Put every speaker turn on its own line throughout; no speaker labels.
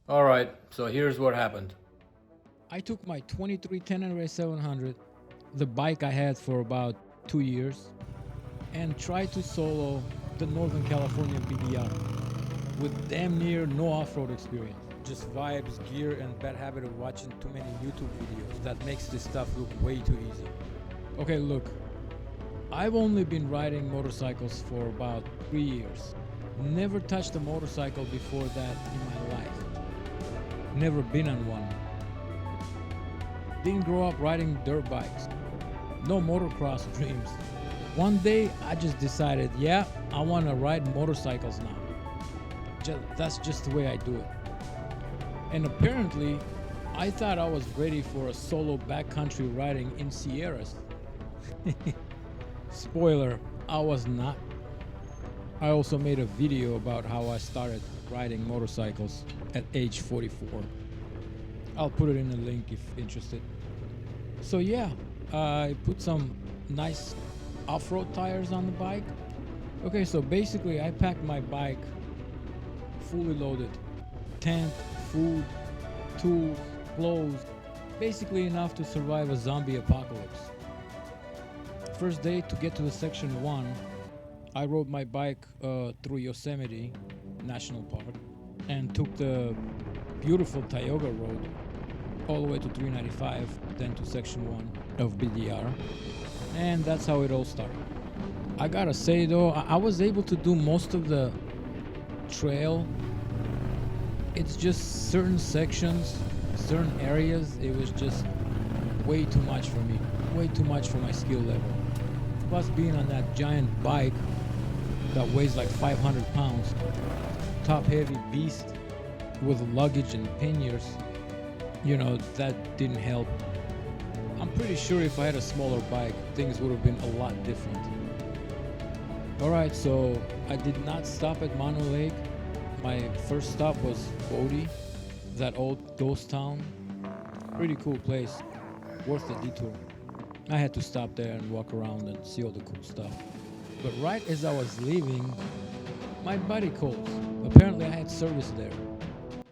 All right, so here's what happened.
I took my 23 Tenere 700, the bike I had for about 2 years, and tried to solo the Northern California BDR with damn near no off-road experience. Just vibes, gear, and bad habit of watching too many YouTube videos that makes this stuff look way too easy. Okay, look, I've only been riding motorcycles for about 3 years. Never touched a motorcycle before that in my life. Never been on one. Didn't grow up riding dirt bikes. No motocross dreams. One day I just decided, yeah, I want to ride motorcycles now. That's just the way I do it. And apparently, I thought I was ready for a solo backcountry riding in Sierras. Spoiler, I was not. I also made a video about how I started riding motorcycles at age 44. I'll put it in the link if interested. So yeah, I put some nice off-road tires on the bike. Okay, so basically I packed my bike fully loaded. Tent, food, tools, clothes, basically enough to survive a zombie apocalypse. First day to get to the section 1, I rode my bike through Yosemite National Park and took the beautiful Tioga Road all the way to 395, then to section 1 of BDR. And that's how it all started. I gotta say though, I was able to do most of the trail. It's just certain sections, certain areas, it was just way too much for me, way too much for my skill level. Plus being on that giant bike that weighs like 500 pounds, top heavy beast with luggage and panniers, that didn't help. I'm pretty sure if I had a smaller bike, things would have been a lot different. Alright, so I did not stop at Mono Lake. My first stop was Bodie, that old ghost town. Pretty cool place, worth the detour. I had to stop there and walk around and see all the cool stuff. But right as I was leaving, my buddy calls. Apparently I had service there.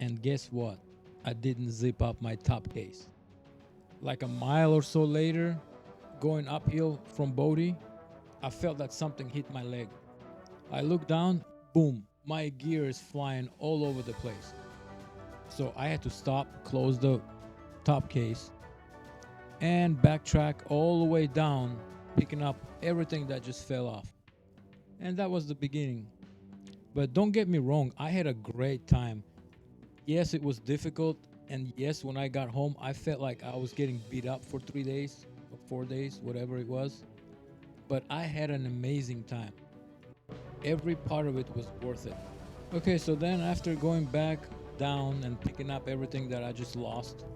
And guess what? I didn't zip up my top case. Like a mile or so later, going uphill from Bodie, I felt that something hit my leg. I looked down, boom, my gear is flying all over the place. So I had to stop, close the top case, and backtrack all the way down, picking up everything that just fell off. And that was the beginning. But don't get me wrong, I had a great time. Yes, it was difficult, and yes, when I got home, I felt like I was getting beat up for 3 days, or 4 days, whatever it was. But I had an amazing time. Every part of it was worth it. Okay, so then after going back down and picking up everything that I just lost,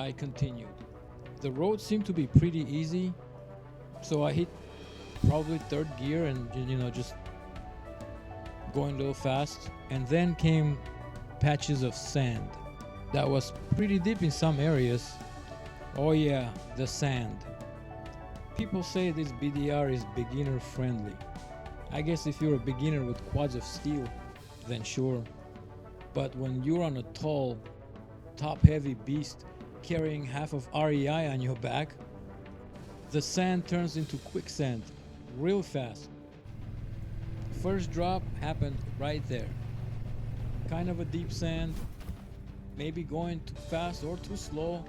I continued. The road seemed to be pretty easy, so I hit probably third gear and just going a little fast. And then came patches of sand that was pretty deep in some areas. Oh yeah, the sand. People say this BDR is beginner friendly. I guess if you're a beginner with quads of steel, then sure. But when you're on a tall, top heavy beast carrying half of REI on your back, the sand turns into quicksand real fast. First drop happened right there. Kind of a deep sand, maybe going too fast or too slow,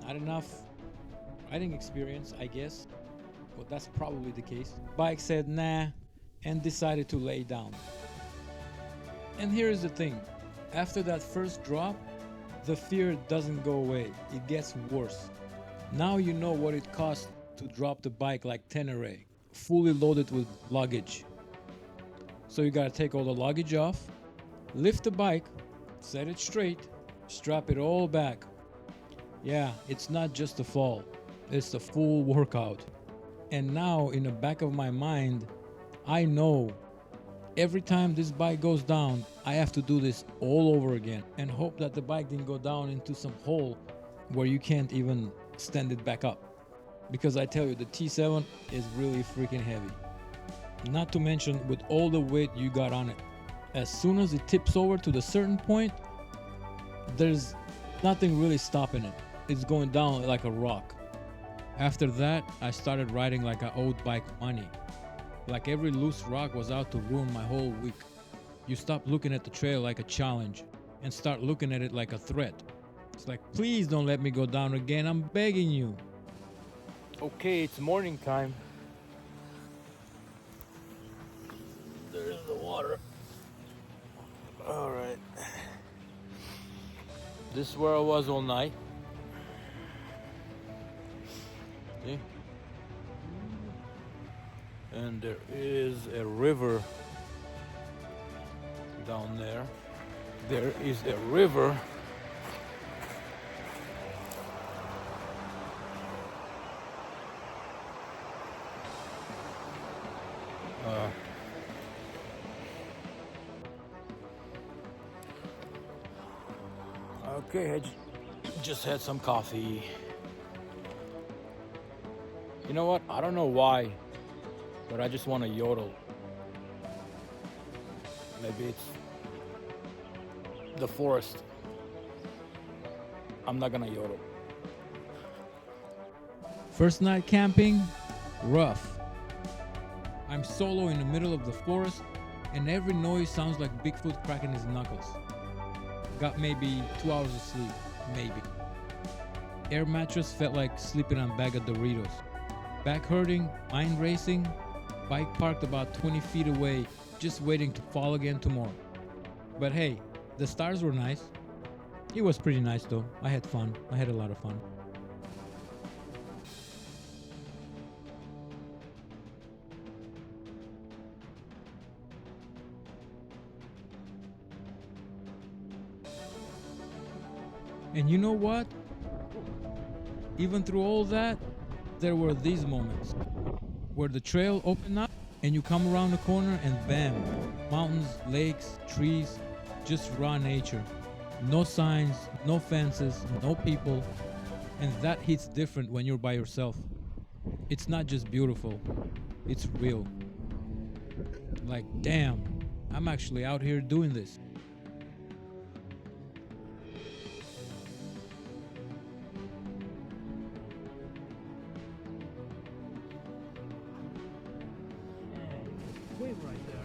not enough riding experience, I guess. Well, that's probably the case. Bike said nah and decided to lay down. And here's the thing, after that first drop, the fear doesn't go away, it gets worse. Now you know what it costs to drop the bike like Tenere, fully loaded with luggage. So you gotta take all the luggage off, lift the bike, set it straight, strap it all back. Yeah, it's not just a fall, it's the full workout. And now in the back of my mind, I know every time this bike goes down, I have to do this all over again and hope that the bike didn't go down into some hole where you can't even stand it back up. Because I tell you, the T7 is really freaking heavy. Not to mention with all the weight you got on it. As soon as it tips over to the certain point, there's nothing really stopping it. It's going down like a rock. After that, I started riding like I owed bike money. Like every loose rock was out to ruin my whole week. You stop looking at the trail like a challenge and start looking at it like a threat. It's like, please don't let me go down again. I'm begging you.
Okay, it's morning time. There's the water. All right. This is where I was all night. See? And there is a river down there. There is a river. Okay, I just had some coffee. You know what? I don't know why, but I just want to yodel. Maybe it's the forest. I'm not gonna yodel.
First night camping, rough. I'm solo in the middle of the forest, and every noise sounds like Bigfoot cracking his knuckles. Got maybe 2 hours of sleep, maybe. Air mattress felt like sleeping on a bag of Doritos. Back hurting, mind racing, bike parked about 20 feet away, just waiting to fall again tomorrow. But hey, the stars were nice. It was pretty nice though. I had fun. I had a lot of fun. And you know what? Even through all that, there were these moments where the trail opened up and you come around the corner and bam, mountains, lakes, trees, just raw nature. No signs, no fences, no people. And that hits different when you're by yourself. It's not just beautiful, it's real. Like, damn, I'm actually out here doing this.
Wave right there.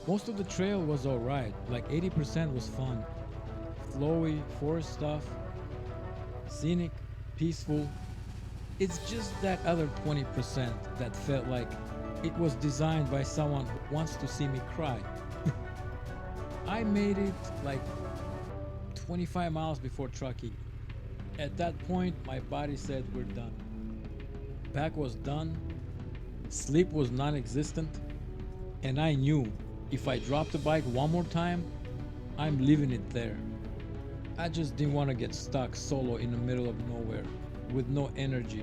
Most of the trail was alright, like 80% was fun. Flowy, forest stuff, scenic, peaceful. It's just that other 20% that felt like it was designed by someone who wants to see me cry. I made it like 25 miles before Truckee. At that point, my body said we're done. Back was done, sleep was non-existent, and I knew if I dropped the bike one more time, I'm leaving it there. I just didn't want to get stuck solo in the middle of nowhere with no energy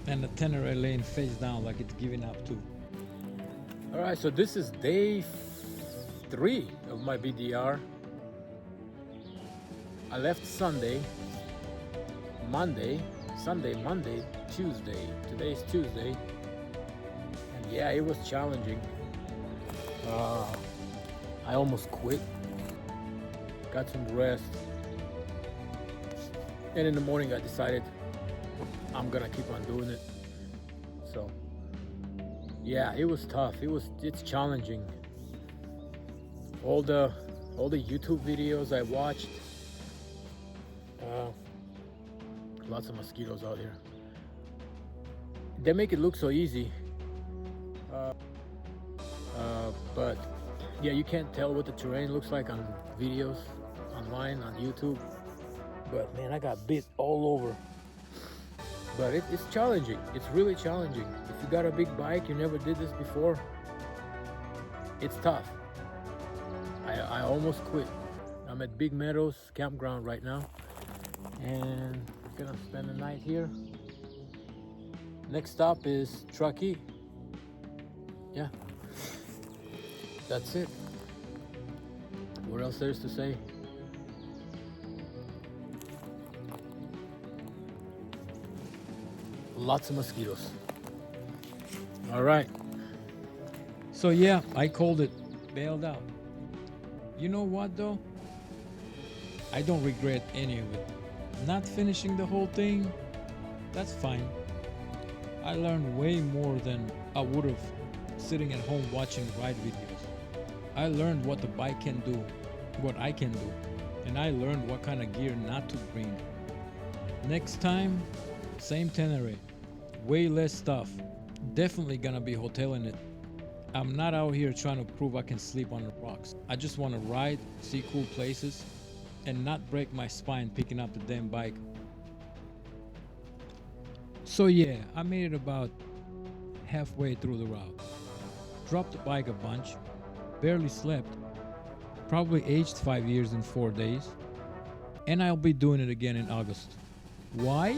and the Tenere laying face down like it's giving up too.
All right, so this is day 3 of my BDR. I left Sunday, Monday, Tuesday. Today's Tuesday. And yeah, it was challenging. I almost quit. Got some rest. And in the morning I decided I'm gonna keep on doing it. So yeah, it was tough. It's challenging. All the YouTube videos I watched. Lots of mosquitoes out here. They make it look so easy. But Yeah, you can't tell what the terrain looks like on videos online on YouTube, but man, I got bit all over. But it's challenging. It's really challenging. If you got a big bike, you never did this before, it's tough. I almost quit. I'm at Big Meadows campground right now, and gonna spend the night here. Next stop is Truckee. Yeah, that's it. What else there's to say? Lots of mosquitoes. All right.
So yeah, I called it, bailed out. You know what though? I don't regret any of it. Not finishing the whole thing, that's fine. I learned way more than I would have sitting at home watching ride videos. I learned what the bike can do, what I can do, and I learned what kind of gear not to bring. Next time, same Tenere, way less stuff. Definitely gonna be hoteling it. I'm not out here trying to prove I can sleep on the rocks. I just want to ride, see cool places, and not break my spine picking up the damn bike. So yeah, I made it about halfway through the route. Dropped the bike a bunch, barely slept, probably aged 5 years in 4 days, and I'll be doing it again in August. Why?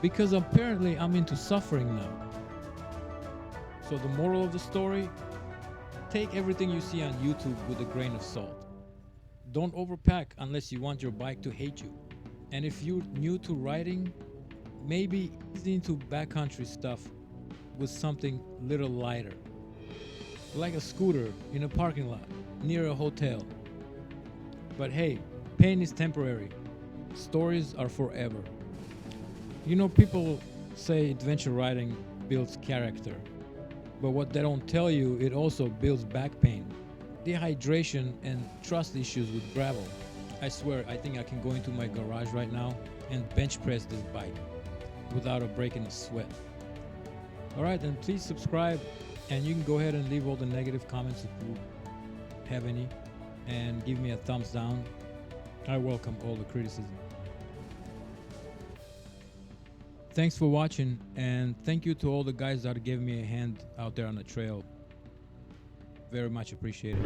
Because apparently I'm into suffering now. So the moral of the story, take everything you see on YouTube with a grain of salt. Don't overpack unless you want your bike to hate you. And if you're new to riding, maybe ease into backcountry stuff with something little lighter. Like a scooter in a parking lot, near a hotel. But hey, pain is temporary. Stories are forever. You know, people say adventure riding builds character. But what they don't tell you, it also builds back pain, dehydration, and trust issues with gravel. I swear, I think I can go into my garage right now and bench press this bike without a break in a sweat. Alright, then please subscribe, and you can go ahead and leave all the negative comments if you have any, and give me a thumbs down. I welcome all the criticism. Thanks for watching, and thank you to all the guys that gave me a hand out there on the trail. Very much appreciated.